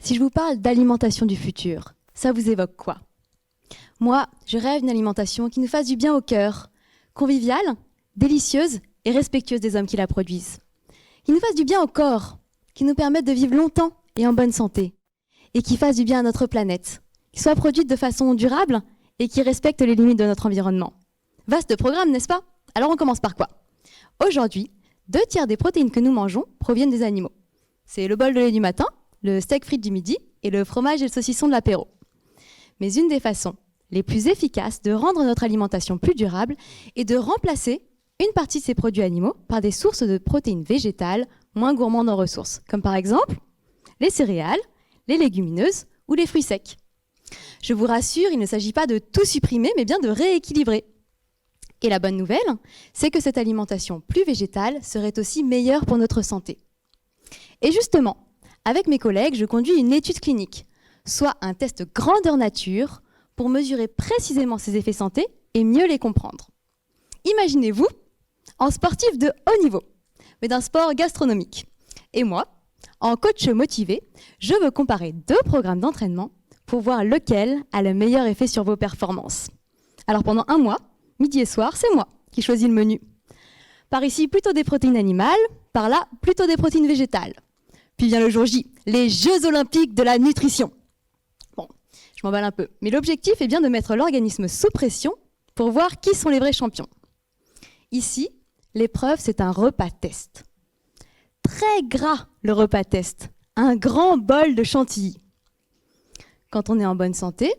Si je vous parle d'alimentation du futur, ça vous évoque quoi? Moi, je rêve d'une alimentation qui nous fasse du bien au cœur, conviviale, délicieuse et respectueuse des hommes qui la produisent. Qui nous fasse du bien au corps, qui nous permette de vivre longtemps et en bonne santé, et qui fasse du bien à notre planète, qui soit produite de façon durable et qui respecte les limites de notre environnement. Vaste programme, n'est-ce pas? Alors on commence par quoi? Aujourd'hui, 2/3 des protéines que nous mangeons proviennent des animaux. C'est le bol de lait du matin, le steak frites du midi et le fromage et le saucisson de l'apéro. Mais une des façons les plus efficaces de rendre notre alimentation plus durable est de remplacer une partie de ces produits animaux par des sources de protéines végétales moins gourmandes en ressources, comme par exemple les céréales, les légumineuses ou les fruits secs. Je vous rassure, il ne s'agit pas de tout supprimer, mais bien de rééquilibrer. Et la bonne nouvelle, c'est que cette alimentation plus végétale serait aussi meilleure pour notre santé. Et justement, avec mes collègues, je conduis une étude clinique, soit un test grandeur nature, pour mesurer précisément ses effets santé et mieux les comprendre. Imaginez-vous en sportif de haut niveau, mais d'un sport gastronomique. Et moi, en coach motivé, je veux comparer 2 programmes d'entraînement pour voir lequel a le meilleur effet sur vos performances. Alors pendant 1 mois, midi et soir, c'est moi qui choisis le menu. Par ici, plutôt des protéines animales, par là, plutôt des protéines végétales. Puis vient le jour J, les Jeux Olympiques de la nutrition. Bon, je m'emballe un peu, mais l'objectif est bien de mettre l'organisme sous pression pour voir qui sont les vrais champions. Ici, l'épreuve, c'est un repas test. Très gras, le repas test. Un grand bol de chantilly. Quand on est en bonne santé,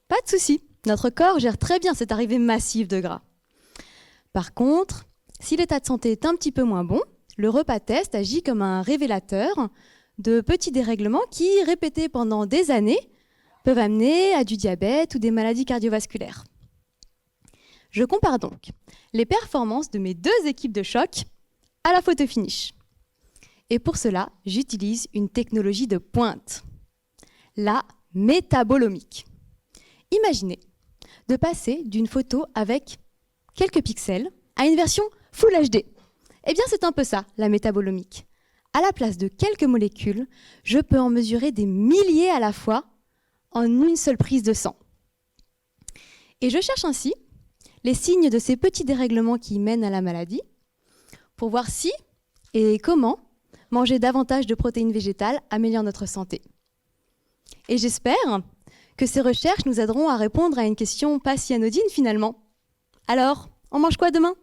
pas de souci. Notre corps gère très bien cette arrivée massive de gras. Par contre, si l'état de santé est un petit peu moins bon, le repas test agit comme un révélateur de petits dérèglements qui, répétés pendant des années, peuvent amener à du diabète ou des maladies cardiovasculaires. Je compare donc les performances de mes 2 équipes de choc à la photo finish. Et pour cela, j'utilise une technologie de pointe, la métabolomique. Imaginez de passer d'une photo avec quelques pixels à une version Full HD. Eh bien, c'est un peu ça, la métabolomique. À la place de quelques molécules, je peux en mesurer des milliers à la fois en une seule prise de sang. Et je cherche ainsi les signes de ces petits dérèglements qui mènent à la maladie pour voir si et comment manger davantage de protéines végétales améliore notre santé. Et j'espère que ces recherches nous aideront à répondre à une question pas si anodine finalement. Alors, on mange quoi demain ?